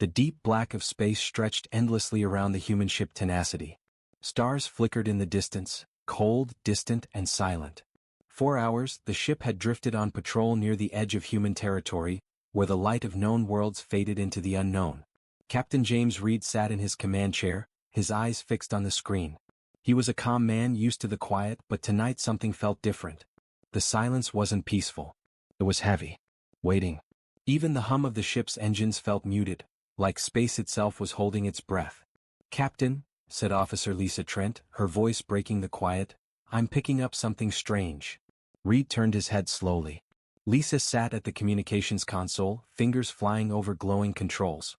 The deep black of space stretched endlessly around the human ship Tenacity. Stars flickered in the distance, cold, distant, and silent. 4 hours, the ship had drifted on patrol near the edge of human territory, where the light of known worlds faded into the unknown. Captain James Reed sat in his command chair, his eyes fixed on the screen. He was a calm man used to the quiet, but tonight something felt different. The silence wasn't peaceful. It was heavy. Waiting. Even the hum of the ship's engines felt muted, like space itself was holding its breath. "Captain," said Officer Lisa Trent, her voice breaking the quiet, "I'm picking up something strange." Reed turned his head slowly. Lisa sat at the communications console, fingers flying over glowing controls.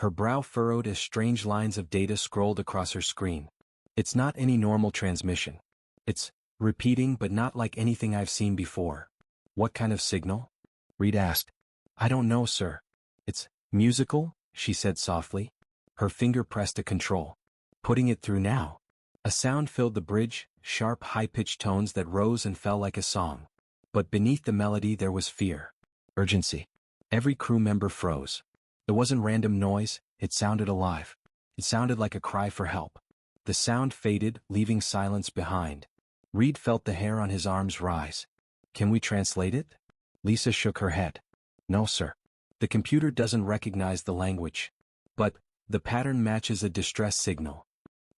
Her brow furrowed as strange lines of data scrolled across her screen. "It's not any normal transmission. It's repeating, but not like anything I've seen before." "What kind of signal?" Reed asked. "I don't know, sir. It's musical," she said softly. Her finger pressed a control. "Putting it through now." A sound filled the bridge, sharp high-pitched tones that rose and fell like a song. But beneath the melody there was fear. Urgency. Every crew member froze. It wasn't random noise, it sounded alive. It sounded like a cry for help. The sound faded, leaving silence behind. Reed felt the hair on his arms rise. "Can we translate it?" Lisa shook her head. "No, sir. The computer doesn't recognize the language. But the pattern matches a distress signal."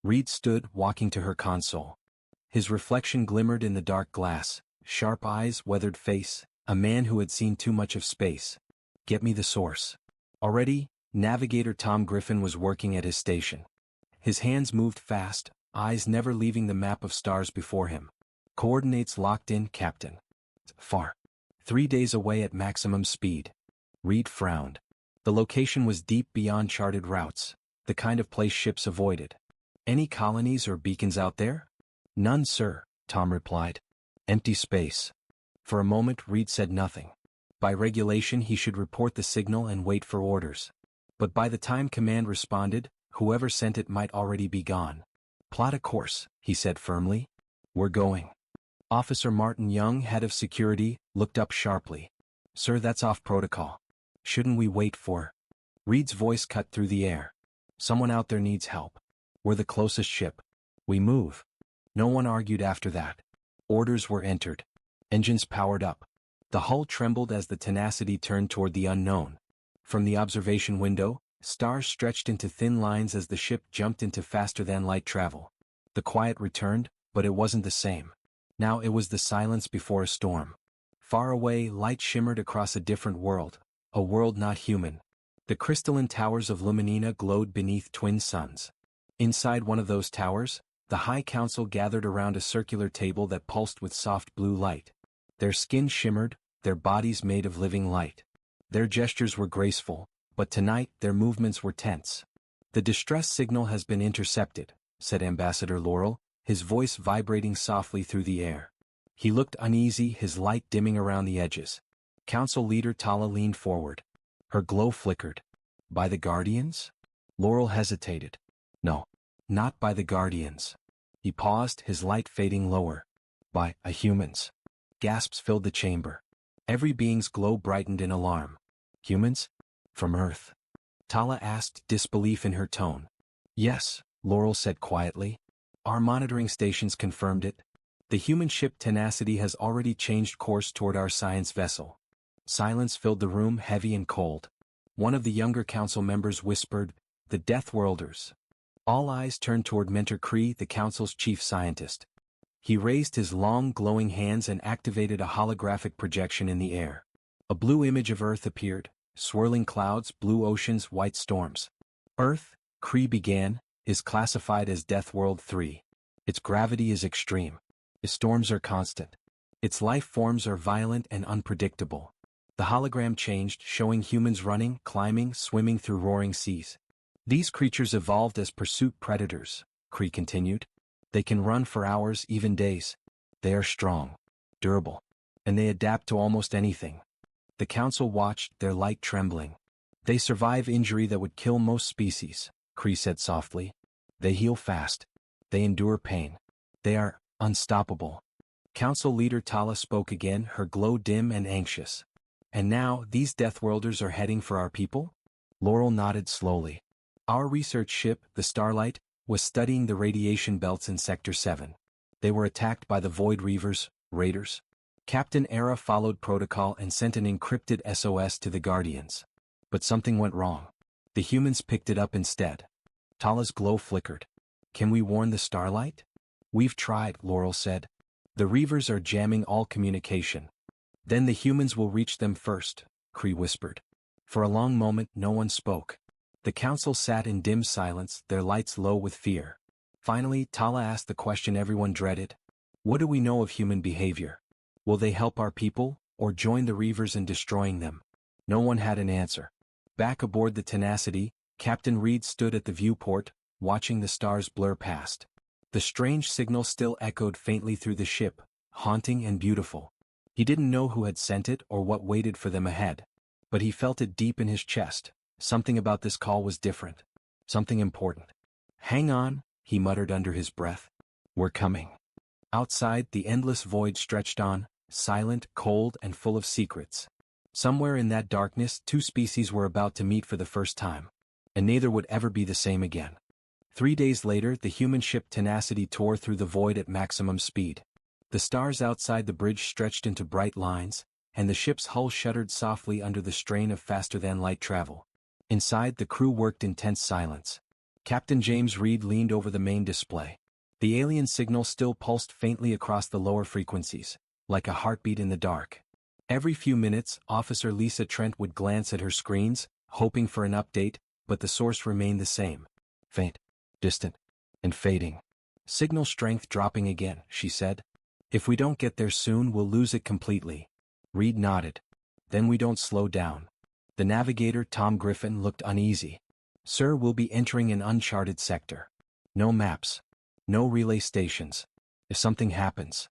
Reed stood, walking to her console. His reflection glimmered in the dark glass, sharp eyes, weathered face, a man who had seen too much of space. "Get me the source." Already, Navigator Tom Griffin was working at his station. His hands moved fast, eyes never leaving the map of stars before him. "Coordinates locked in, Captain." "Far." 3 days away at maximum speed. Reed frowned. The location was deep beyond charted routes, the kind of place ships avoided. "Any colonies or beacons out there?" "None, sir," Tom replied. "Empty space." For a moment Reed said nothing. By regulation he should report the signal and wait for orders. But by the time command responded, whoever sent it might already be gone. "Plot a course," he said firmly. "We're going." Officer Martin Young, head of security, looked up sharply. "Sir, that's off protocol. Shouldn't we wait for—" Reed's voice cut through the air. "Someone out there needs help. We're the closest ship. We move." No one argued after that. Orders were entered. Engines powered up. The hull trembled as the Tenacity turned toward the unknown. From the observation window, stars stretched into thin lines as the ship jumped into faster-than-light travel. The quiet returned, but it wasn't the same. Now it was the silence before a storm. Far away, light shimmered across a different world, a world not human. The crystalline towers of Luminina glowed beneath twin suns. Inside one of those towers, the High Council gathered around a circular table that pulsed with soft blue light. Their skin shimmered, their bodies made of living light. Their gestures were graceful, but tonight their movements were tense. "The distress signal has been intercepted," said Ambassador Laurel, his voice vibrating softly through the air. He looked uneasy, his light dimming around the edges. Council Leader Tala leaned forward. Her glow flickered. "By the Guardians?" Laurel hesitated. "No. Not by the Guardians." He paused, his light fading lower. "By humans." Gasps filled the chamber. Every being's glow brightened in alarm. "Humans? From Earth?" Tala asked, disbelief in her tone. "Yes," Laurel said quietly. "Our monitoring stations confirmed it. The human ship Tenacity has already changed course toward our science vessel." Silence filled the room, heavy and cold. One of the younger council members whispered, "The Deathworlders." All eyes turned toward Mentor Cree, the council's chief scientist. He raised his long, glowing hands and activated a holographic projection in the air. A blue image of Earth appeared, swirling clouds, blue oceans, white storms. "Earth," Cree began, "is classified as Deathworld 3. Its gravity is extreme. Its storms are constant. Its life forms are violent and unpredictable." The hologram changed, showing humans running, climbing, swimming through roaring seas. "These creatures evolved as pursuit predators," Cree continued. "They can run for hours, even days. They are strong, durable, and they adapt to almost anything." The council watched, their light trembling. "They survive injury that would kill most species," Cree said softly. "They heal fast. They endure pain. They are unstoppable." Council Leader Tala spoke again, her glow dim and anxious. "And now, these Deathworlders are heading for our people?" Laurel nodded slowly. Our research ship, the Starlight, was studying the radiation belts in Sector 7. They were attacked by the Void Reavers, Raiders. Captain Era followed protocol and sent an encrypted SOS to the Guardians. But something went wrong. The humans picked it up instead. Tala's glow flickered. Can we warn the Starlight? We've tried, Laurel said. The Reavers are jamming all communication. Then the humans will reach them first, Kree whispered. For a long moment no one spoke. The council sat in dim silence, their lights low with fear. Finally, Tala asked the question everyone dreaded. What do we know of human behavior? Will they help our people, or join the Reavers in destroying them? No one had an answer. Back aboard the Tenacity, Captain Reed stood at the viewport, watching the stars blur past. The strange signal still echoed faintly through the ship, haunting and beautiful. He didn't know who had sent it or what waited for them ahead. But he felt it deep in his chest. Something about this call was different. Something important. Hang on, he muttered under his breath. We're coming. Outside, the endless void stretched on, silent, cold, and full of secrets. Somewhere in that darkness, two species were about to meet for the first time. And neither would ever be the same again. 3 days later, the human ship Tenacity tore through the void at maximum speed. The stars outside the bridge stretched into bright lines, and the ship's hull shuddered softly under the strain of faster-than-light travel. Inside, the crew worked in tense silence. Captain James Reed leaned over the main display. The alien signal still pulsed faintly across the lower frequencies, like a heartbeat in the dark. Every few minutes, Officer Lisa Trent would glance at her screens, hoping for an update, but the source remained the same. Faint, distant, and fading. Signal strength dropping again, she said. If we don't get there soon, we'll lose it completely. Reed nodded. Then we don't slow down. The navigator, Tom Griffin, looked uneasy. Sir, we'll be entering an uncharted sector. No maps. No relay stations. If something happens.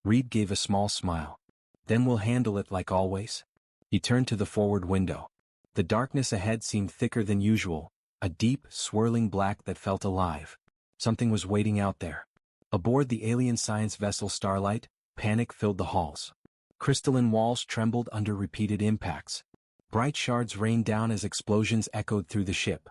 Reed gave a small smile. Then we'll handle it like always. He turned to the forward window. The darkness ahead seemed thicker than usual, a deep, swirling black that felt alive. Something was waiting out there. Aboard the alien science vessel Starlight, panic filled the halls. Crystalline walls trembled under repeated impacts. Bright shards rained down as explosions echoed through the ship.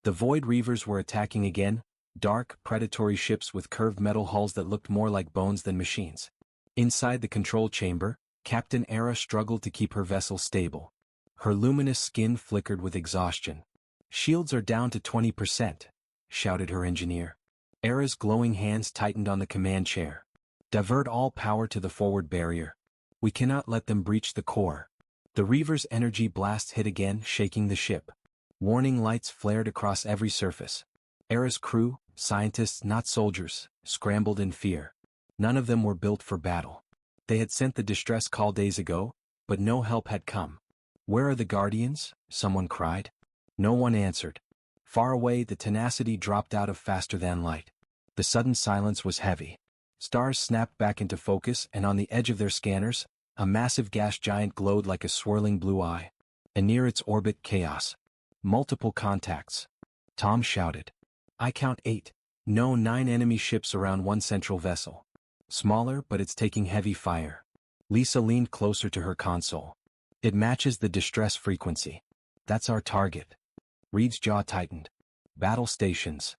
The Void Reavers were attacking again, dark, predatory ships with curved metal hulls that looked more like bones than machines. Inside the control chamber, Captain Era struggled to keep her vessel stable. Her luminous skin flickered with exhaustion. Shields are down to 20%, shouted her engineer. Era's glowing hands tightened on the command chair. Divert all power to the forward barrier. We cannot let them breach the core. The Reaver's energy blast hit again, shaking the ship. Warning lights flared across every surface. Era's crew, scientists not soldiers, scrambled in fear. None of them were built for battle. They had sent the distress call days ago, but no help had come. Where are the Guardians? Someone cried. No one answered. Far away, the Tenacity dropped out of faster-than-light. The sudden silence was heavy. Stars snapped back into focus, and on the edge of their scanners, a massive gas giant glowed like a swirling blue eye. And near its orbit, chaos. Multiple contacts. Tom shouted. I count 8. No, 9 enemy ships around one central vessel. Smaller, but it's taking heavy fire. Lisa leaned closer to her console. It matches the distress frequency. That's our target. Reed's jaw tightened. Battle stations.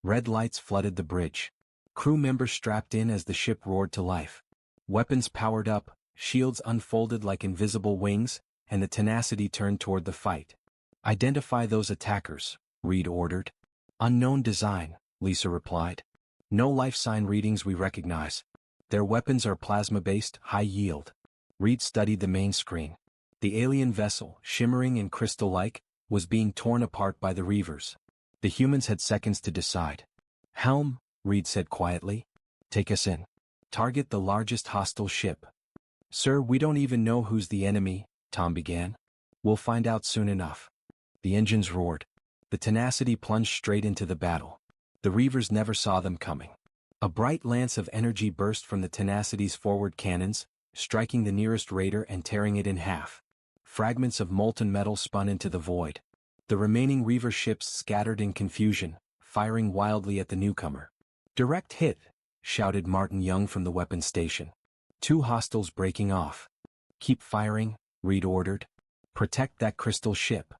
Red lights flooded the bridge. Crew members strapped in as the ship roared to life. Weapons powered up, shields unfolded like invisible wings, and the Tenacity turned toward the fight. Identify those attackers, Reed ordered. Unknown design, Lisa replied. No life sign readings we recognize. Their weapons are plasma-based, high yield. Reed studied the main screen. The alien vessel, shimmering and crystal-like, was being torn apart by the Reavers. The humans had seconds to decide. Helm, Reed said quietly. Take us in. Target the largest hostile ship. Sir, we don't even know who's the enemy, Tom began. We'll find out soon enough. The engines roared. The Tenacity plunged straight into the battle. The Reavers never saw them coming. A bright lance of energy burst from the Tenacity's forward cannons, striking the nearest raider and tearing it in half. Fragments of molten metal spun into the void. The remaining Reaver ships scattered in confusion, firing wildly at the newcomer. Direct hit, shouted Martin Young from the weapons station. 2 hostiles breaking off. Keep firing, Reed ordered. Protect that crystal ship.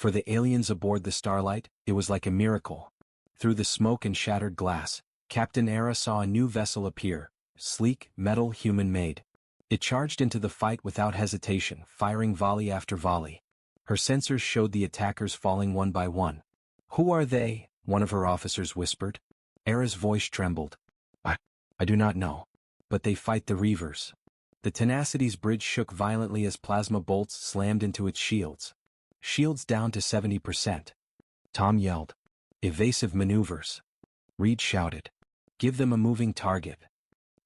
For the aliens aboard the Starlight, it was like a miracle. Through the smoke and shattered glass, Captain Era saw a new vessel appear, sleek, metal, human-made. It charged into the fight without hesitation, firing volley after volley. Her sensors showed the attackers falling one by one. "Who are they?" one of her officers whispered. Era's voice trembled. I do not know. But they fight the Reavers." The Tenacity's bridge shook violently as plasma bolts slammed into its shields. Shields down to 70%. Tom yelled. "Evasive maneuvers." Reed shouted. "Give them a moving target."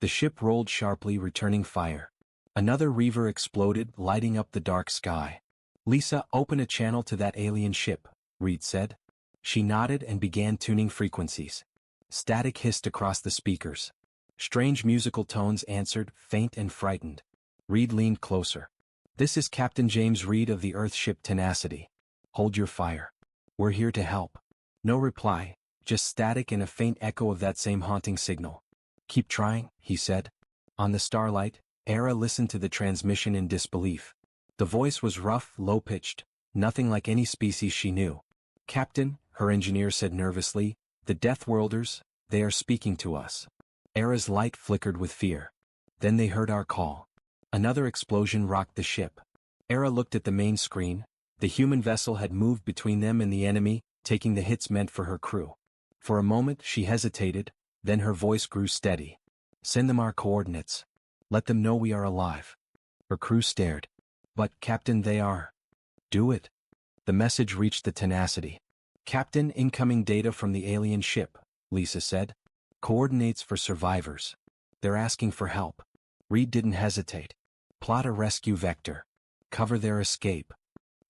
The ship rolled sharply, returning fire. Another Reaver exploded, lighting up the dark sky. "Lisa, open a channel to that alien ship," Reed said. She nodded and began tuning frequencies. Static hissed across the speakers. Strange musical tones answered, faint and frightened. Reed leaned closer. "This is Captain James Reed of the Earth ship Tenacity. Hold your fire. We're here to help." No reply, just static and a faint echo of that same haunting signal. "Keep trying," he said. On the Starlight, Era listened to the transmission in disbelief. The voice was rough, low-pitched, nothing like any species she knew. "Captain," her engineer said nervously, "the Deathworlders, they are speaking to us." Era's light flickered with fear. Then they heard our call. Another explosion rocked the ship. Era looked at the main screen. The human vessel had moved between them and the enemy, taking the hits meant for her crew. For a moment she hesitated, then her voice grew steady. "Send them our coordinates. Let them know we are alive." Her crew stared. "But, Captain, they are." "Do it." The message reached the Tenacity. "Captain, incoming data from the alien ship," Lisa said. "Coordinates for survivors. They're asking for help." Reed didn't hesitate. "Plot a rescue vector. Cover their escape."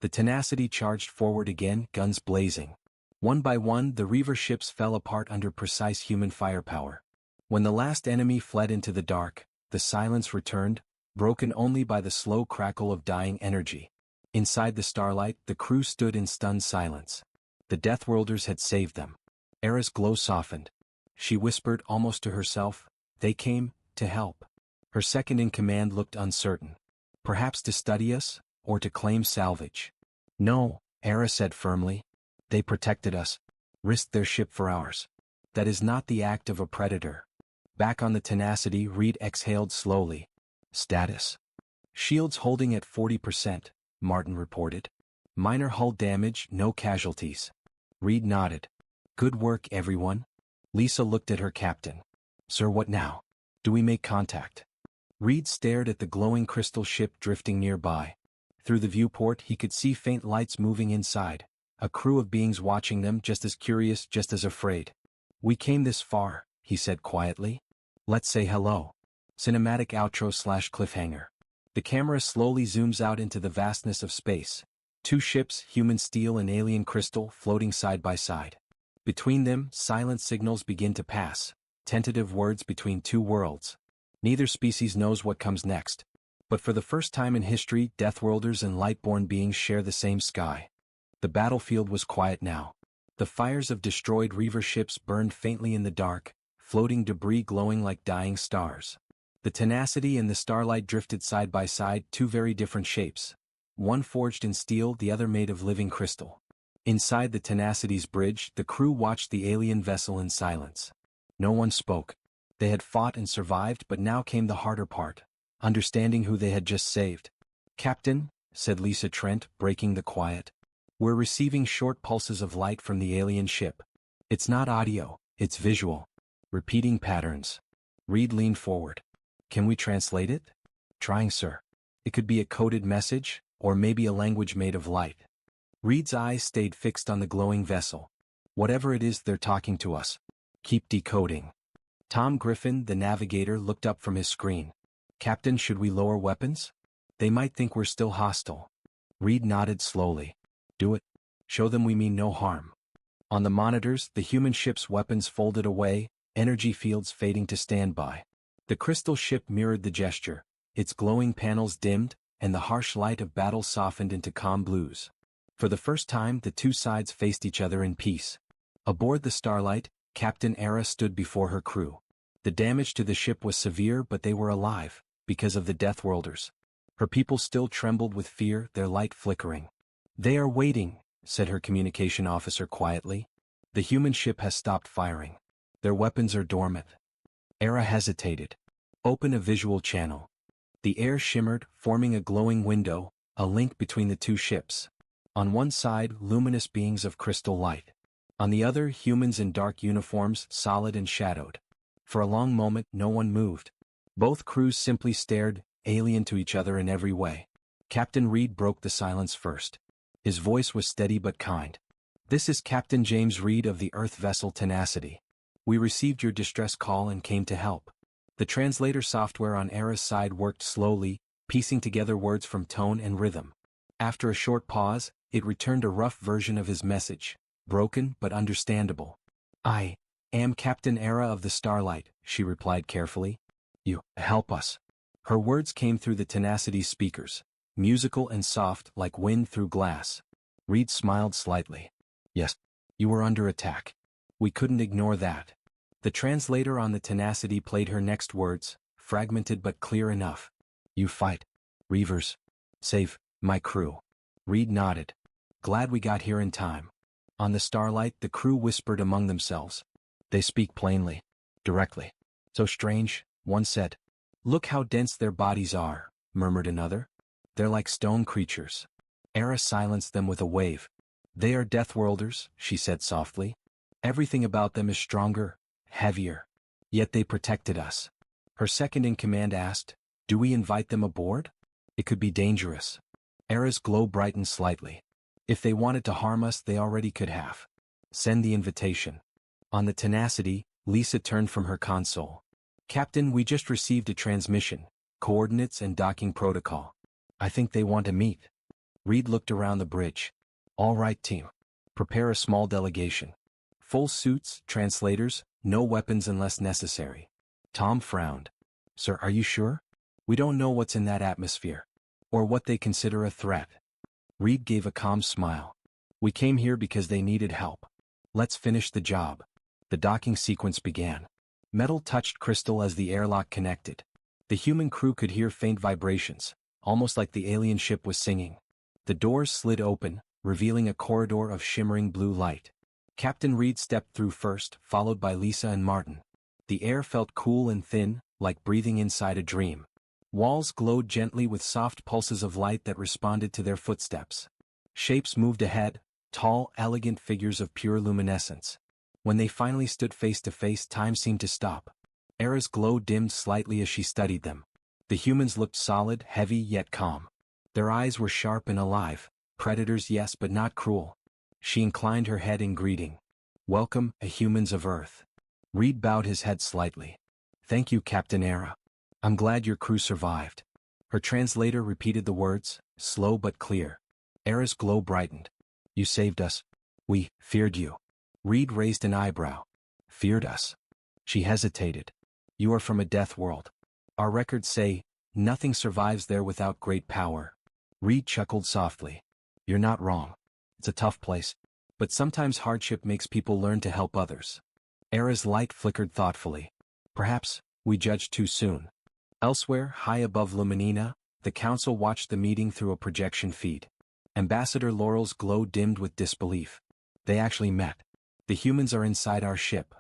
The Tenacity charged forward again, guns blazing. One by one, the Reaver ships fell apart under precise human firepower. When the last enemy fled into the dark, the silence returned, broken only by the slow crackle of dying energy. Inside the Starlight, the crew stood in stunned silence. The Deathworlders had saved them. Era's glow softened. She whispered almost to herself, "They came to help." Her second-in-command looked uncertain. "Perhaps to study us, or to claim salvage." "No," Era said firmly. "They protected us, risked their ship for ours. That is not the act of a predator." Back on the Tenacity, Reed exhaled slowly. "Status?" "Shields holding at 40%, Martin reported. "Minor hull damage, no casualties." Reed nodded. "Good work, everyone." Lisa looked at her captain. "Sir, what now? Do we make contact?" Reed stared at the glowing crystal ship drifting nearby. Through the viewport he could see faint lights moving inside, a crew of beings watching them, just as curious, just as afraid. "We came this far," he said quietly. "Let's say hello." Cinematic outro/cliffhanger. The camera slowly zooms out into the vastness of space. Two ships, human steel and alien crystal, floating side by side. Between them, silent signals begin to pass, tentative words between two worlds. Neither species knows what comes next. But for the first time in history, Deathworlders and Lightborn beings share the same sky. The battlefield was quiet now. The fires of destroyed Reaver ships burned faintly in the dark, floating debris glowing like dying stars. The Tenacity and the Starlight drifted side by side, two very different shapes. One forged in steel, the other made of living crystal. Inside the Tenacity's bridge, the crew watched the alien vessel in silence. No one spoke. They had fought and survived, but now came the harder part, understanding who they had just saved. "Captain," said Lisa Trent, breaking the quiet. "We're receiving short pulses of light from the alien ship. It's not audio, it's visual. Repeating patterns." Reed leaned forward. "Can we translate it?" "Trying, sir. It could be a coded message, or maybe a language made of light." Reed's eyes stayed fixed on the glowing vessel. "Whatever it is, they're talking to us. Keep decoding." Tom Griffin, the navigator, looked up from his screen. "Captain, should we lower weapons? They might think we're still hostile." Reed nodded slowly. "Do it. Show them we mean no harm." On the monitors, the human ship's weapons folded away, energy fields fading to standby. The crystal ship mirrored the gesture, its glowing panels dimmed, and the harsh light of battle softened into calm blues. For the first time, the two sides faced each other in peace. Aboard the Starlight, Captain Era stood before her crew. The damage to the ship was severe, but they were alive, because of the Deathworlders. Her people still trembled with fear, their light flickering. "They are waiting," said her communication officer quietly. "The human ship has stopped firing. Their weapons are dormant." Era hesitated. "Open a visual channel." The air shimmered, forming a glowing window, a link between the two ships. On one side, luminous beings of crystal light. On the other, humans in dark uniforms, solid and shadowed. For a long moment, no one moved. Both crews simply stared, alien to each other in every way. Captain Reed broke the silence first. His voice was steady but kind. "This is Captain James Reed of the Earth vessel Tenacity. We received your distress call and came to help." The translator software on Era's side worked slowly, piecing together words from tone and rhythm. After a short pause, it returned a rough version of his message, broken but understandable. "I am Captain Era of the Starlight," she replied carefully. "You help us." Her words came through the Tenacity speakers, musical and soft like wind through glass. Reed smiled slightly. "Yes. You were under attack. We couldn't ignore that." The translator on the Tenacity played her next words, fragmented but clear enough. "You fight. Reavers. Save my crew." Reed nodded. "Glad we got here in time." On the Starlight, the crew whispered among themselves. "They speak plainly. Directly. So strange," one said. "Look how dense their bodies are," murmured another. "They're like stone creatures." Era silenced them with a wave. "They are Deathworlders," she said softly. "Everything about them is stronger, heavier. Yet they protected us." Her second-in-command asked, "Do we invite them aboard? It could be dangerous." Era's glow brightened slightly. "If they wanted to harm us, they already could have. Send the invitation." On the Tenacity, Lisa turned from her console. "Captain, we just received a transmission, coordinates and docking protocol. I think they want to meet." Reed looked around the bridge. "All right, team. Prepare a small delegation. Full suits, translators, no weapons unless necessary." Tom frowned. "Sir, are you sure? We don't know what's in that atmosphere. Or what they consider a threat." Reed gave a calm smile. "We came here because they needed help. Let's finish the job." The docking sequence began. Metal touched crystal as the airlock connected. The human crew could hear faint vibrations, almost like the alien ship was singing. The doors slid open, revealing a corridor of shimmering blue light. Captain Reed stepped through first, followed by Lisa and Martin. The air felt cool and thin, like breathing inside a dream. Walls glowed gently with soft pulses of light that responded to their footsteps. Shapes moved ahead, tall, elegant figures of pure luminescence. When they finally stood face to face, time seemed to stop. Era's glow dimmed slightly as she studied them. The humans looked solid, heavy yet calm. Their eyes were sharp and alive. Predators, yes, but not cruel. She inclined her head in greeting. "Welcome, humans of Earth." Reed bowed his head slightly. "Thank you, Captain Era. I'm glad your crew survived." Her translator repeated the words, slow but clear. Era's glow brightened. "You saved us. We feared you." Reed raised an eyebrow. "Feared us?" She hesitated. "You are from a death world. Our records say, nothing survives there without great power." Reed chuckled softly. "You're not wrong. It's a tough place. But sometimes hardship makes people learn to help others." Era's light flickered thoughtfully. "Perhaps we judged too soon." Elsewhere, high above Luminina, the council watched the meeting through a projection feed. Ambassador Laurel's glow dimmed with disbelief. "They actually met. The humans are inside our ship."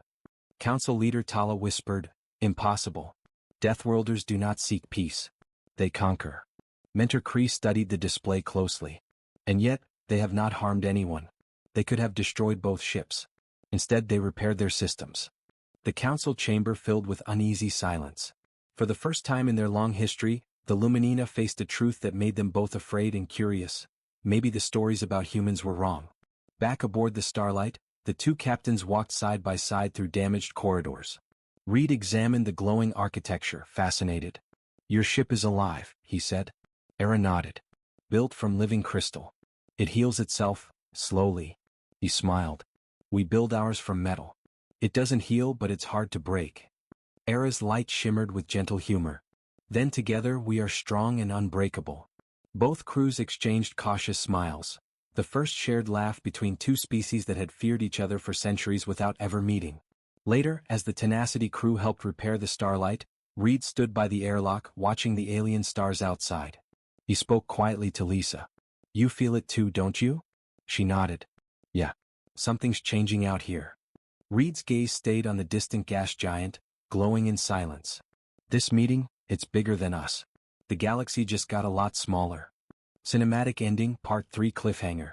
Council leader Tala whispered, "Impossible. Deathworlders do not seek peace. They conquer." Mentor Kree studied the display closely. "And yet, they have not harmed anyone. They could have destroyed both ships. Instead, they repaired their systems." The council chamber filled with uneasy silence. For the first time in their long history, the Luminina faced a truth that made them both afraid and curious. Maybe the stories about humans were wrong. Back aboard the Starlight, the two captains walked side by side through damaged corridors. Reed examined the glowing architecture, fascinated. "Your ship is alive," he said. Era nodded. "Built from living crystal. It heals itself, slowly." He smiled. "We build ours from metal. It doesn't heal, but it's hard to break." Era's light shimmered with gentle humor. "Then together we are strong and unbreakable." Both crews exchanged cautious smiles. The first shared laugh between two species that had feared each other for centuries without ever meeting. Later, as the Tenacity crew helped repair the Starlight, Reed stood by the airlock watching the alien stars outside. He spoke quietly to Lisa. "You feel it too, don't you?" She nodded. Yeah. Something's changing out here. Reed's gaze stayed on the distant gas giant, glowing in silence. This meeting, it's bigger than us. The galaxy just got a lot smaller. Cinematic ending, Part 3 cliffhanger.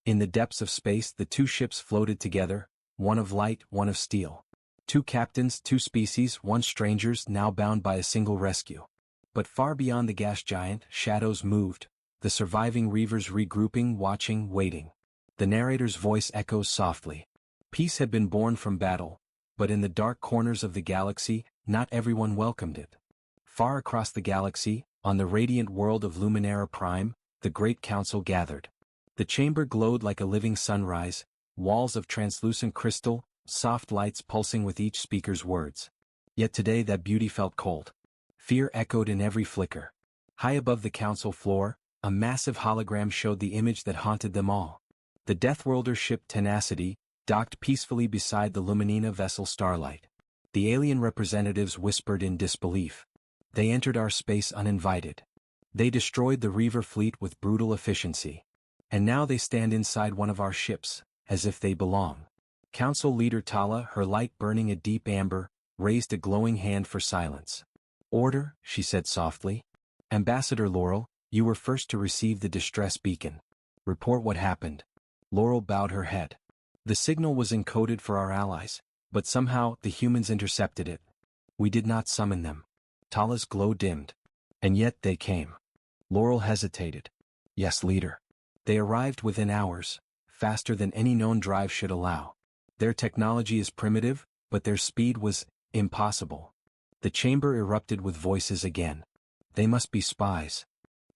In the depths of space, the two ships floated together, one of light, one of steel. Two captains, two species, one strangers, now bound by a single rescue. But far beyond the gas giant, shadows moved, the surviving Reavers regrouping, watching, waiting. The narrator's voice echoes softly. Peace had been born from battle, but in the dark corners of the galaxy, not everyone welcomed it. Far across the galaxy, on the radiant world of Luminara Prime, the Great Council gathered. The chamber glowed like a living sunrise, walls of translucent crystal, soft lights pulsing with each speaker's words. Yet today that beauty felt cold. Fear echoed in every flicker. High above the council floor, a massive hologram showed the image that haunted them all. The Deathworlder ship Tenacity, docked peacefully beside the Luminina vessel Starlight. The alien representatives whispered in disbelief. They entered our space uninvited. They destroyed the Reaver fleet with brutal efficiency. And now they stand inside one of our ships, as if they belong. Council leader Tala, her light burning a deep amber, raised a glowing hand for silence. Order, she said softly. Ambassador Laurel, you were first to receive the distress beacon. Report what happened. Laurel bowed her head. The signal was encoded for our allies, but somehow the humans intercepted it. We did not summon them. Tala's glow dimmed. And yet they came. Laurel hesitated. Yes, leader. They arrived within hours, faster than any known drive should allow. Their technology is primitive, but their speed was impossible. The chamber erupted with voices again. They must be spies.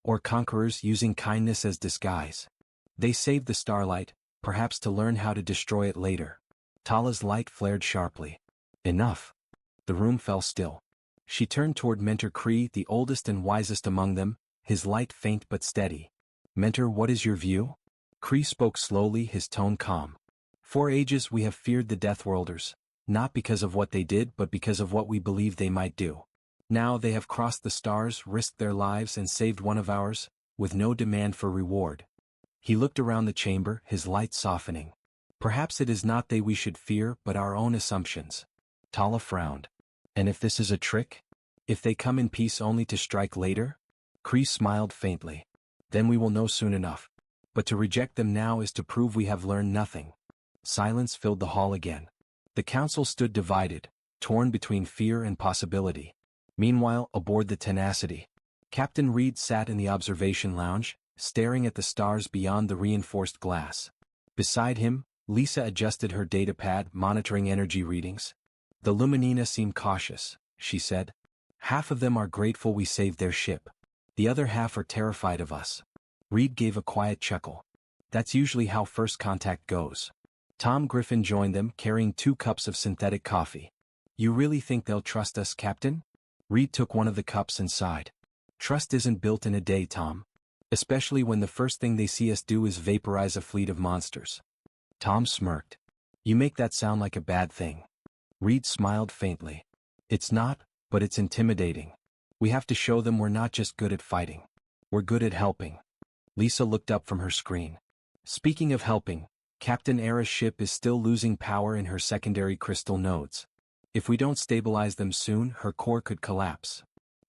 Or conquerors using kindness as disguise. They saved the Starlight, perhaps to learn how to destroy it later. Tala's light flared sharply. Enough. The room fell still. She turned toward Mentor Kree, the oldest and wisest among them, his light faint but steady. Mentor, what is your view? Kree spoke slowly, his tone calm. For ages we have feared the Deathworlders, not because of what they did but because of what we believed they might do. Now they have crossed the stars, risked their lives and saved one of ours, with no demand for reward. He looked around the chamber, his light softening. Perhaps it is not they we should fear but our own assumptions. Tala frowned. And if this is a trick? If they come in peace only to strike later? Kree smiled faintly. Then we will know soon enough. But to reject them now is to prove we have learned nothing. Silence filled the hall again. The council stood divided, torn between fear and possibility. Meanwhile, aboard the Tenacity, Captain Reed sat in the observation lounge, staring at the stars beyond the reinforced glass. Beside him, Lisa adjusted her datapad, monitoring energy readings. The Luminina seemed cautious, she said. Half of them are grateful we saved their ship. The other half are terrified of us. Reed gave a quiet chuckle. That's usually how first contact goes. Tom Griffin joined them, carrying 2 cups of synthetic coffee. You really think they'll trust us, Captain? Reed took one of the cups and sighed. Trust isn't built in a day, Tom. Especially when the first thing they see us do is vaporize a fleet of monsters. Tom smirked. You make that sound like a bad thing. Reed smiled faintly. It's not, but it's intimidating. We have to show them we're not just good at fighting. We're good at helping. Lisa looked up from her screen. Speaking of helping, Captain Era's ship is still losing power in her secondary crystal nodes. If we don't stabilize them soon, her core could collapse.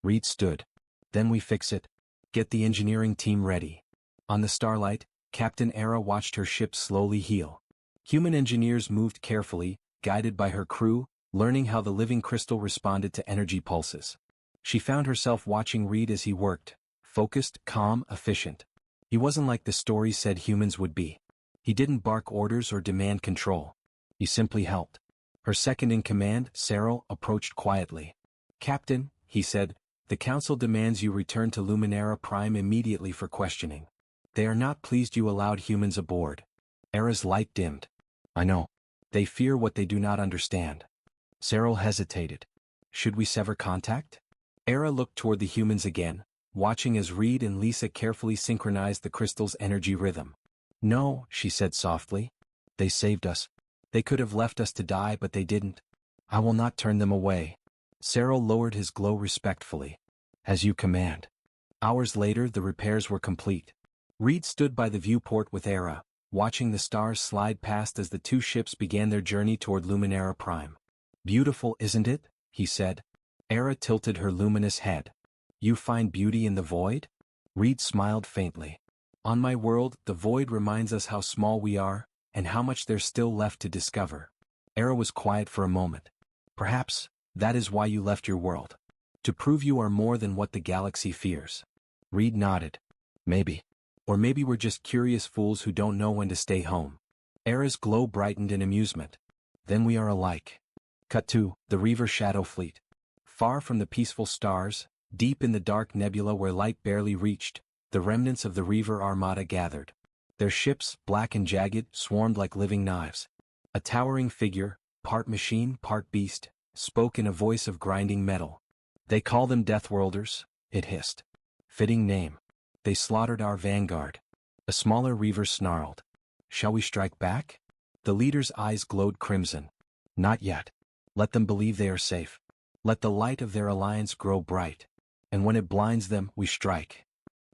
Reed stood. Then we fix it. Get the engineering team ready. On the Starlight, Captain Era watched her ship slowly heal. Human engineers moved carefully, guided by her crew, learning how the living crystal responded to energy pulses. She found herself watching Reed as he worked, focused, calm, efficient. He wasn't like the story said humans would be. He didn't bark orders or demand control. He simply helped. Her second-in-command, Cyril, approached quietly. Captain, he said, the Council demands you return to Luminara Prime immediately for questioning. They are not pleased you allowed humans aboard. Era's light dimmed. I know. They fear what they do not understand. Cyril hesitated. Should we sever contact? Era looked toward the humans again, watching as Reed and Lisa carefully synchronized the crystal's energy rhythm. No, she said softly. They saved us. They could have left us to die, but they didn't. I will not turn them away. Cyril lowered his glow respectfully. As you command. Hours later, the repairs were complete. Reed stood by the viewport with Era, watching the stars slide past as the two ships began their journey toward Luminara Prime. "Beautiful, isn't it?" he said. Era tilted her luminous head. "You find beauty in the void?" Reed smiled faintly. "On my world, the void reminds us how small we are, and how much there's still left to discover." Era was quiet for a moment. "Perhaps, that is why you left your world. To prove you are more than what the galaxy fears." Reed nodded. "Maybe. Or maybe we're just curious fools who don't know when to stay home." Era's glow brightened in amusement. "Then we are alike." Cut to the Reaver Shadow Fleet. Far from the peaceful stars, deep in the dark nebula where light barely reached, the remnants of the Reaver Armada gathered. Their ships, black and jagged, swarmed like living knives. A towering figure, part machine, part beast, spoke in a voice of grinding metal. "They call them Deathworlders," it hissed. "Fitting name. They slaughtered our vanguard." A smaller Reaver snarled. "Shall we strike back?" The leader's eyes glowed crimson. "Not yet. Let them believe they are safe. Let the light of their alliance grow bright. And when it blinds them, we strike."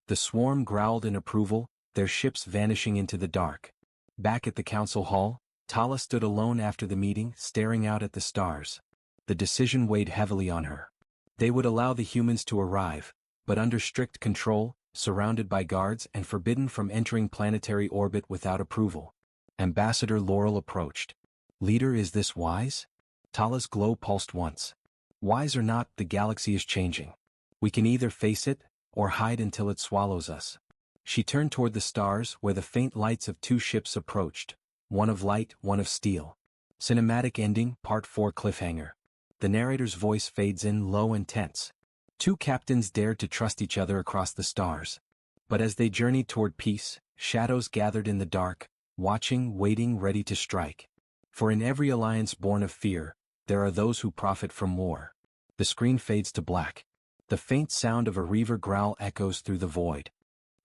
The swarm growled in approval, their ships vanishing into the dark. Back at the council hall, Tala stood alone after the meeting, staring out at the stars. The decision weighed heavily on her. They would allow the humans to arrive, but under strict control, surrounded by guards and forbidden from entering planetary orbit without approval. Ambassador Laurel approached. "Leader, is this wise?" Tala's glow pulsed once. "Wise or not, the galaxy is changing. We can either face it, or hide until it swallows us." She turned toward the stars where the faint lights of two ships approached, one of light, one of steel. Cinematic ending, Part 4 cliffhanger. The narrator's voice fades in low and tense. Two captains dared to trust each other across the stars. But as they journeyed toward peace, shadows gathered in the dark, watching, waiting, ready to strike. For in every alliance born of fear, there are those who profit from war. The screen fades to black. The faint sound of a Reaver growl echoes through the void.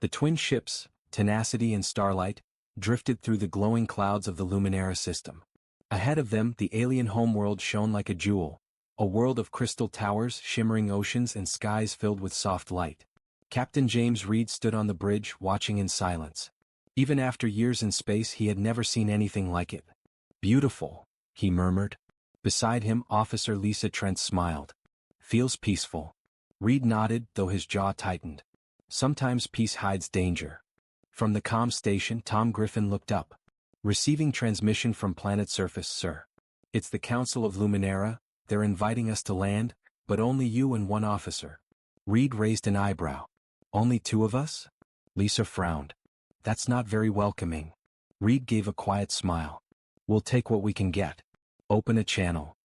The twin ships, Tenacity and Starlight, drifted through the glowing clouds of the Luminara system. Ahead of them, the alien homeworld shone like a jewel, a world of crystal towers, shimmering oceans, and skies filled with soft light. Captain James Reed stood on the bridge, watching in silence. Even after years in space, he had never seen anything like it. "Beautiful," he murmured. Beside him, Officer Lisa Trent smiled. "Feels peaceful." Reed nodded, though his jaw tightened. Sometimes peace hides danger. From the comm station, Tom Griffin looked up. "Receiving transmission from planet surface, sir. It's the Council of Luminara. They're inviting us to land, but only you and one officer." Reed raised an eyebrow. "Only two of us?" Lisa frowned. "That's not very welcoming." Reed gave a quiet smile. "We'll take what we can get. Open a channel."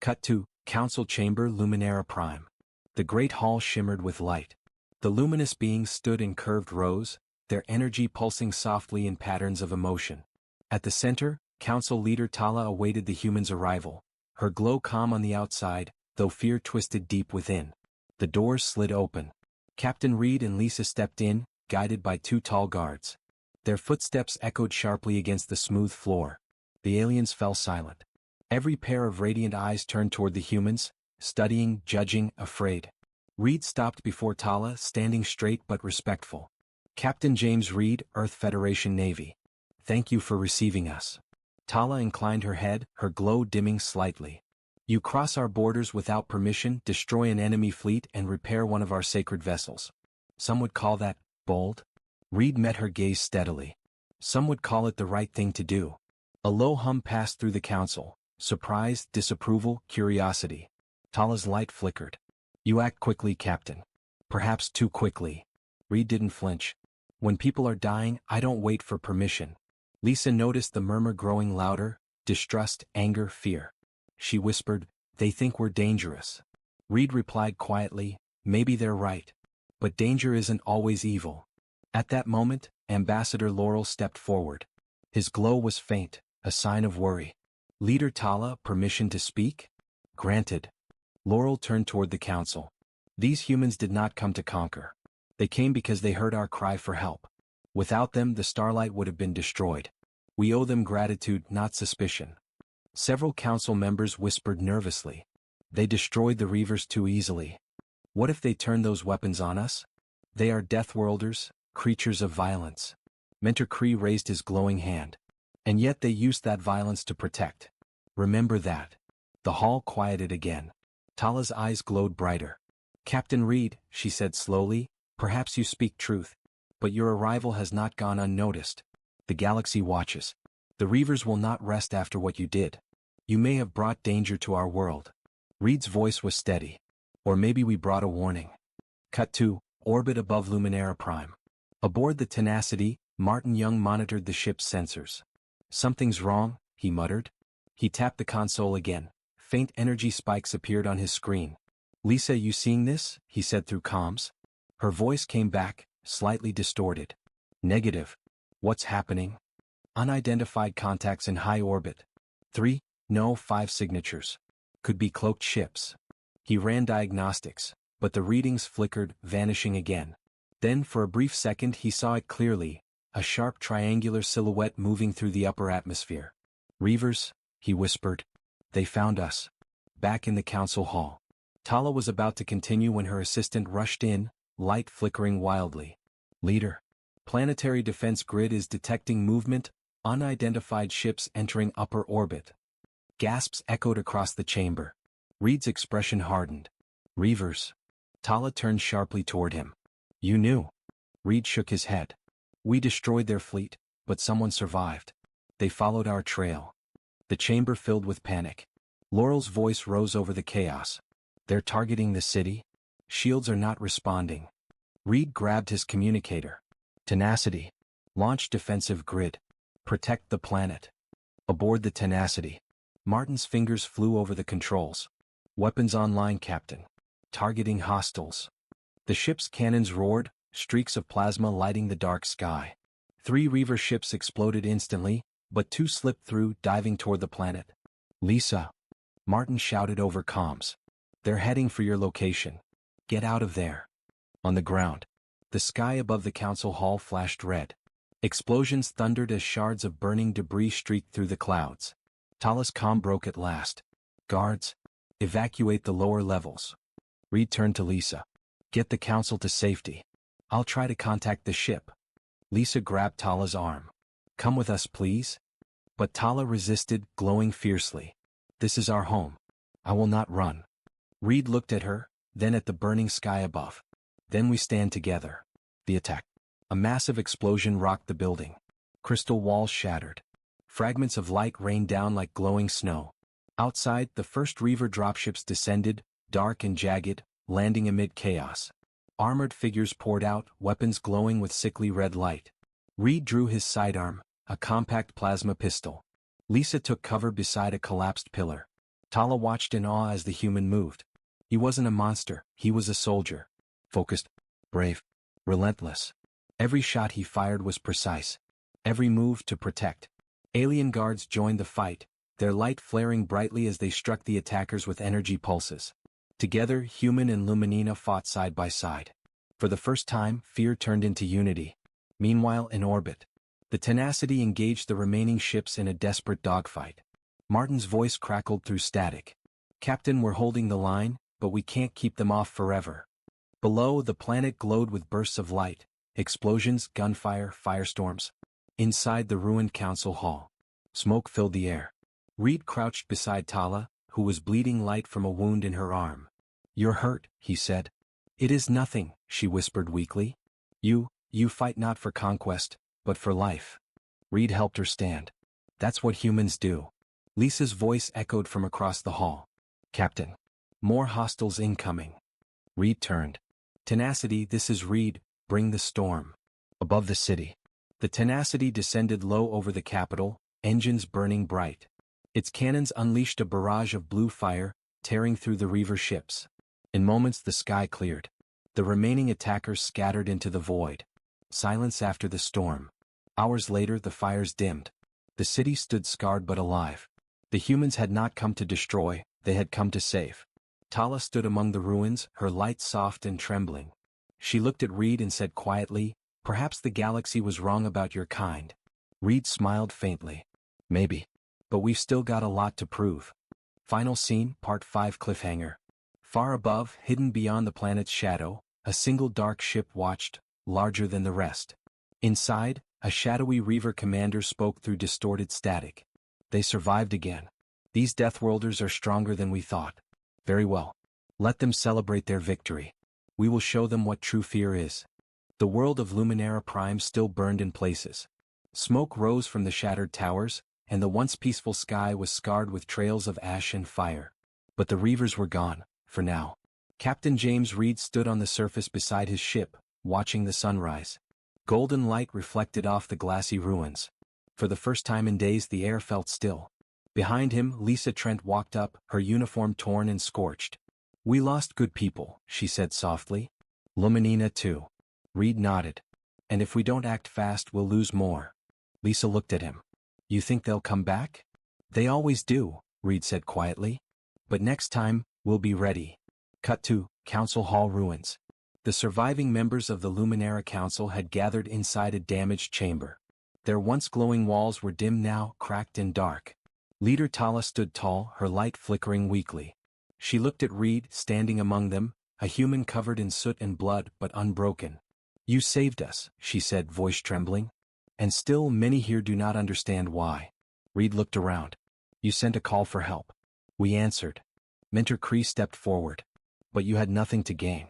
Cut to Council Chamber, Luminara Prime. The great hall shimmered with light. The luminous beings stood in curved rows, their energy pulsing softly in patterns of emotion. At the center, Council Leader Tala awaited the humans' arrival, her glow calm on the outside, though fear twisted deep within. The doors slid open. Captain Reed and Lisa stepped in, guided by two tall guards. Their footsteps echoed sharply against the smooth floor. The aliens fell silent. Every pair of radiant eyes turned toward the humans, studying, judging, afraid. Reed stopped before Tala, standing straight but respectful. "Captain James Reed, Earth Federation Navy. Thank you for receiving us." Tala inclined her head, her glow dimming slightly. "You cross our borders without permission, destroy an enemy fleet, and repair one of our sacred vessels. Some would call that bold." Reed met her gaze steadily. "Some would call it the right thing to do." A low hum passed through the council. Surprise, disapproval, curiosity. Tala's light flickered. "You act quickly, Captain. Perhaps too quickly." Reed didn't flinch. "When people are dying, I don't wait for permission." Lisa noticed the murmur growing louder, distrust, anger, fear. She whispered, "They think we're dangerous." Reed replied quietly, "Maybe they're right. But danger isn't always evil." At that moment, Ambassador Laurel stepped forward. His glow was faint, a sign of worry. "Leader Tala, permission to speak?" "Granted." Laurel turned toward the council. "These humans did not come to conquer. They came because they heard our cry for help. Without them, the Starlight would have been destroyed. We owe them gratitude, not suspicion." Several council members whispered nervously. "They destroyed the Reavers too easily. What if they turn those weapons on us? They are Deathworlders, creatures of violence." Mentor Kree raised his glowing hand. And yet they used that violence to protect. Remember that. The hall quieted again. Tala's eyes glowed brighter. Captain Reed, she said slowly, perhaps you speak truth. But your arrival has not gone unnoticed. The galaxy watches. The Reavers will not rest after what you did. You may have brought danger to our world. Reed's voice was steady. Or maybe we brought a warning. Cut to orbit above Luminara Prime. Aboard the Tenacity, Martin Young monitored the ship's sensors. Something's wrong, he muttered. He tapped the console again. Faint energy spikes appeared on his screen. Lisa, you seeing this? He said through comms. Her voice came back, slightly distorted. Negative. What's happening? Unidentified contacts in high orbit. 3, no 5 signatures. Could be cloaked ships. He ran diagnostics, but the readings flickered, vanishing again. Then for a brief second he saw it clearly, a sharp triangular silhouette moving through the upper atmosphere. Reavers, he whispered. They found us. Back in the council hall. Tala was about to continue when her assistant rushed in, light flickering wildly. Leader. Planetary defense grid is detecting movement, unidentified ships entering upper orbit. Gasps echoed across the chamber. Reed's expression hardened. Reavers. Tala turned sharply toward him. You knew. Reed shook his head. We destroyed their fleet, but someone survived. They followed our trail. The chamber filled with panic. Laurel's voice rose over the chaos. They're targeting the city? Shields are not responding. Reed grabbed his communicator. Tenacity. Launch defensive grid. Protect the planet. Aboard the Tenacity. Martin's fingers flew over the controls. Weapons online, Captain. Targeting hostiles. The ship's cannons roared, streaks of plasma lighting the dark sky. 3 Reaver ships exploded instantly, but 2 slipped through, diving toward the planet. Lisa. Martin shouted over comms. They're heading for your location. Get out of there. On the ground. The sky above the council hall flashed red. Explosions thundered as shards of burning debris streaked through the clouds. Tala's comm broke at last. Guards. Evacuate the lower levels. Reed turned to Lisa. Get the council to safety. I'll try to contact the ship. Lisa grabbed Tala's arm. Come with us, please. But Tala resisted, glowing fiercely. This is our home. I will not run. Reed looked at her, then at the burning sky above. Then we stand together. The attack. A massive explosion rocked the building. Crystal walls shattered. Fragments of light rained down like glowing snow. Outside, the first Reaver dropships descended, dark and jagged, landing amid chaos. Armored figures poured out, weapons glowing with sickly red light. Reed drew his sidearm, a compact plasma pistol. Lisa took cover beside a collapsed pillar. Tala watched in awe as the human moved. He wasn't a monster, he was a soldier. Focused, brave, relentless. Every shot he fired was precise. Every move to protect. Alien guards joined the fight, their light flaring brightly as they struck the attackers with energy pulses. Together, human and Luminina fought side by side. For the first time, fear turned into unity. Meanwhile, in orbit, the Tenacity engaged the remaining ships in a desperate dogfight. Martin's voice crackled through static. Captain, we're holding the line, but we can't keep them off forever. Below, the planet glowed with bursts of light, explosions, gunfire, firestorms. Inside the ruined council hall, smoke filled the air. Reed crouched beside Tala, who was bleeding light from a wound in her arm. You're hurt, he said. It is nothing, she whispered weakly. You fight not for conquest, but for life. Reed helped her stand. That's what humans do. Lisa's voice echoed from across the hall. Captain. More hostiles incoming. Reed turned. Tenacity, this is Reed, bring the storm. Above the city. The Tenacity descended low over the capital, engines burning bright. Its cannons unleashed a barrage of blue fire, tearing through the Reaver ships. In moments the sky cleared. The remaining attackers scattered into the void. Silence after the storm. Hours later the fires dimmed. The city stood scarred but alive. The humans had not come to destroy, they had come to save. Tala stood among the ruins, her light soft and trembling. She looked at Reed and said quietly, perhaps the galaxy was wrong about your kind. Reed smiled faintly. Maybe. But we've still got a lot to prove. Final scene, Part 5 cliffhanger. Far above, hidden beyond the planet's shadow, a single dark ship watched, larger than the rest. Inside, A shadowy Reaver commander spoke through distorted static. They survived again. These Deathworlders are stronger than we thought. Very well. Let them celebrate their victory. We will show them what true fear is. The world of Luminara Prime still burned in places. Smoke rose from the shattered towers, and the once peaceful sky was scarred with trails of ash and fire. But the Reavers were gone, for now. Captain James Reed stood on the surface beside his ship, watching the sunrise. Golden light reflected off the glassy ruins. For the first time in days the air felt still. Behind him, Lisa Trent walked up, her uniform torn and scorched. "We lost good people," she said softly. "Luminina too." Reed nodded. "And if we don't act fast we'll lose more." Lisa looked at him. "You think they'll come back?" "They always do," Reed said quietly. "But next time, we'll be ready." Cut to Council Hall ruins. The surviving members of the Luminara Council had gathered inside a damaged chamber. Their once glowing walls were dim now, cracked and dark. Leader Tala stood tall, her light flickering weakly. She looked at Reed, standing among them, a human covered in soot and blood but unbroken. "You saved us," she said, voice trembling. "And still many here do not understand why." Reed looked around. "You sent a call for help." "We answered." Mentor Kree stepped forward. "But you had nothing to gain.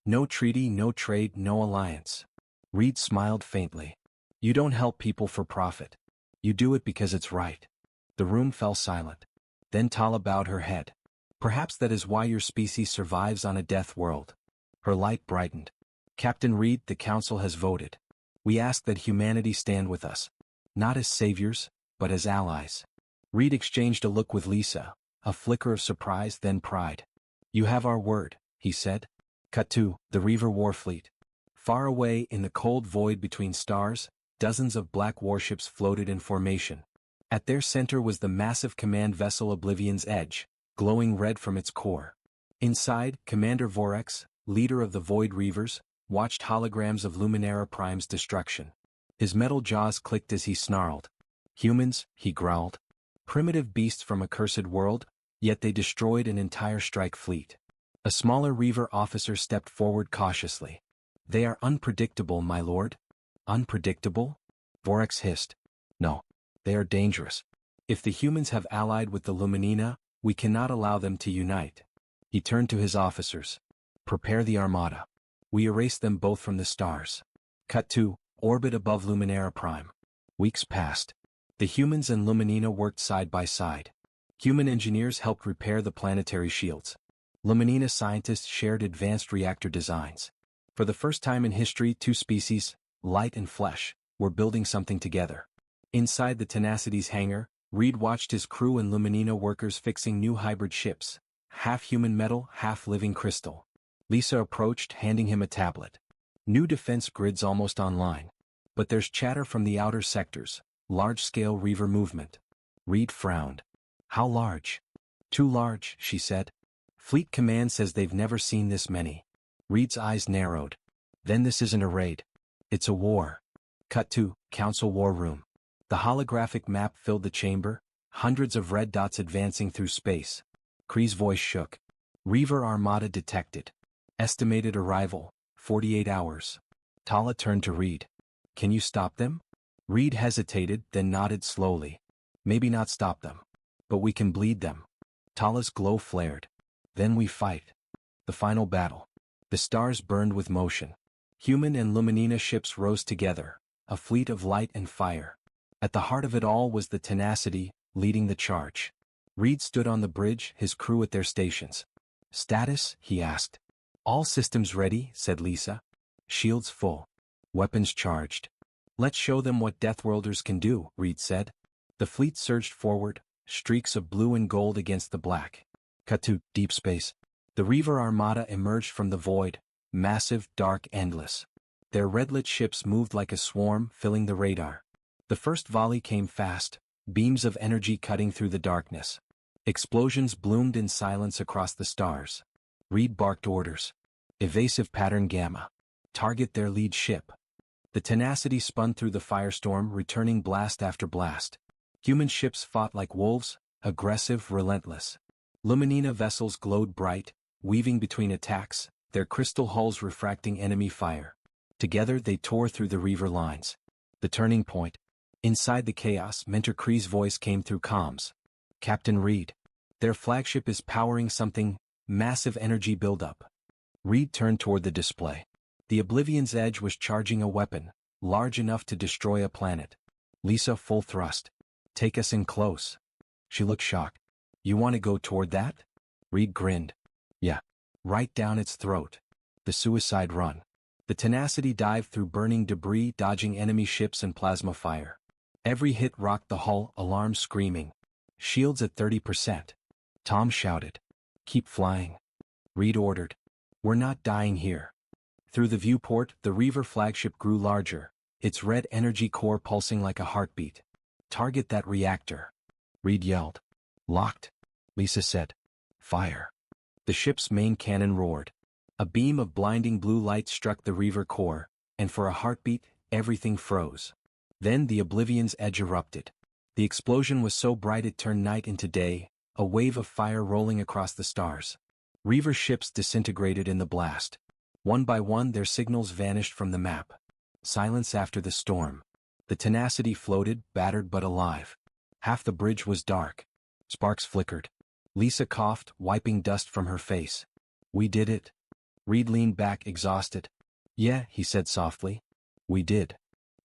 No treaty, no trade, no alliance." Reed smiled faintly. "You don't help people for profit. You do it because it's right." The room fell silent. Then Tala bowed her head. "Perhaps that is why your species survives on a death world." Her light brightened. "Captain Reed, the Council has voted. We ask that humanity stand with us. Not as saviors, but as allies." Reed exchanged a look with Lisa, a flicker of surprise then pride. "You have our word," he said. Cut to the Reaver Warfleet. Far away in the cold void between stars, dozens of black warships floated in formation. At their center was the massive command vessel Oblivion's Edge, glowing red from its core. Inside, Commander Vorax, leader of the Void Reavers, watched holograms of Luminara Prime's destruction. His metal jaws clicked as he snarled. "Humans," he growled. "Primitive beasts from a cursed world, yet they destroyed an entire strike fleet." A smaller Reaver officer stepped forward cautiously. "They are unpredictable, my lord." "Unpredictable?" Vorax hissed. "No. They are dangerous. If the humans have allied with the Luminina, we cannot allow them to unite." He turned to his officers. "Prepare the armada. We erase them both from the stars." Cut to orbit above Luminara Prime. Weeks passed. The humans and Luminina worked side by side. Human engineers helped repair the planetary shields. Luminina scientists shared advanced reactor designs. For the first time in history, two species, light and flesh, were building something together. Inside the Tenacity's hangar, Reed watched his crew and Luminina workers fixing new hybrid ships, half human metal, half living crystal. Lisa approached, handing him a tablet. "New defense grids almost online. But there's chatter from the outer sectors, large-scale Reaver movement." Reed frowned. "How large?" "Too large," she said. "Fleet Command says they've never seen this many." Reed's eyes narrowed. "Then this isn't a raid. It's a war." Cut to Council War Room. The holographic map filled the chamber, hundreds of red dots advancing through space. Kree's voice shook. "Reaver Armada detected. Estimated arrival, 48 hours. Tala turned to Reed. "Can you stop them?" Reed hesitated, then nodded slowly. "Maybe not stop them. But we can bleed them." Tala's glow flared. "Then we fight." The final battle. The stars burned with motion. Human and Luminina ships rose together, a fleet of light and fire. At the heart of it all was the Tenacity, leading the charge. Reed stood on the bridge, his crew at their stations. "Status?" he asked. "All systems ready," said Lisa. "Shields full. Weapons charged." "Let's show them what Deathworlders can do," Reed said. The fleet surged forward, streaks of blue and gold against the black. Cut to deep space. The Reaver Armada emerged from the void, massive, dark, endless. Their red-lit ships moved like a swarm, filling the radar. The first volley came fast, beams of energy cutting through the darkness. Explosions bloomed in silence across the stars. Reed barked orders. "Evasive pattern Gamma. Target their lead ship." The Tenacity spun through the firestorm, returning blast after blast. Human ships fought like wolves, aggressive, relentless. Luminina vessels glowed bright, weaving between attacks, their crystal hulls refracting enemy fire. Together they tore through the Reaver lines. The turning point. Inside the chaos, Mentor Kree's voice came through comms. Captain Reed. Their flagship is powering something, massive energy buildup. Reed turned toward the display. The Oblivion's Edge was charging a weapon, large enough to destroy a planet. Lisa, full thrust. Take us in close. She looked shocked. You want to go toward that? Reed grinned. Yeah. Right down its throat. The suicide run. The Tenacity dived through burning debris, dodging enemy ships and plasma fire. Every hit rocked the hull, alarms screaming. Shields at 30%. Tom shouted. Keep flying. Reed ordered. We're not dying here. Through the viewport, the Reaver flagship grew larger, its red energy core pulsing like a heartbeat. Target that reactor. Reed yelled. Locked. Lisa said. Fire. The ship's main cannon roared. A beam of blinding blue light struck the Reaver core, and for a heartbeat, everything froze. Then the Oblivion's Edge erupted. The explosion was so bright it turned night into day, a wave of fire rolling across the stars. Reaver ships disintegrated in the blast. One by one their signals vanished from the map. Silence after the storm. The Tenacity floated, battered but alive. Half the bridge was dark. Sparks flickered. Lisa coughed, wiping dust from her face. We did it. Reed leaned back, exhausted. Yeah, he said softly. We did.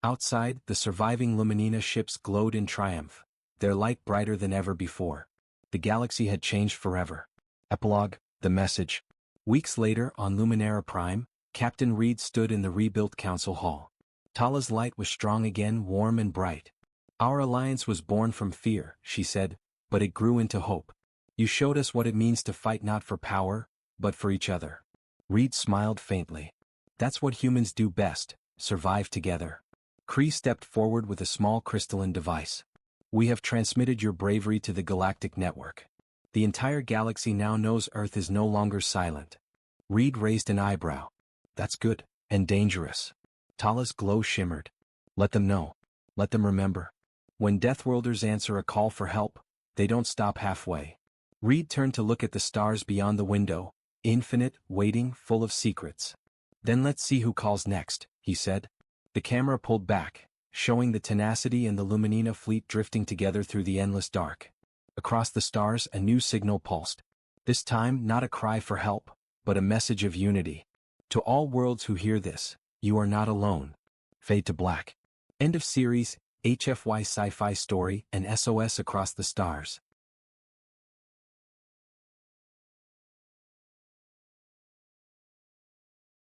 Outside, the surviving Luminina ships glowed in triumph, their light brighter than ever before. The galaxy had changed forever. Epilogue, the message. Weeks later, on Luminara Prime, Captain Reed stood in the rebuilt council hall. Tala's light was strong again, warm and bright. Our alliance was born from fear, she said, but it grew into hope. You showed us what it means to fight not for power, but for each other. Reed smiled faintly. That's what humans do best, survive together. Kree stepped forward with a small crystalline device. We have transmitted your bravery to the Galactic network. The entire galaxy now knows Earth is no longer silent. Reed raised an eyebrow. That's good, and dangerous. Tala's glow shimmered. Let them know. Let them remember. When Deathworlders answer a call for help, they don't stop halfway. Reed turned to look at the stars beyond the window, infinite, waiting, full of secrets. Then let's see who calls next, he said. The camera pulled back, showing the Tenacity and the Luminina fleet drifting together through the endless dark. Across the stars, a new signal pulsed. This time, not a cry for help, but a message of unity. To all worlds who hear this, you are not alone. Fade to black. End of series, HFY Sci-Fi story, and SOS Across the Stars.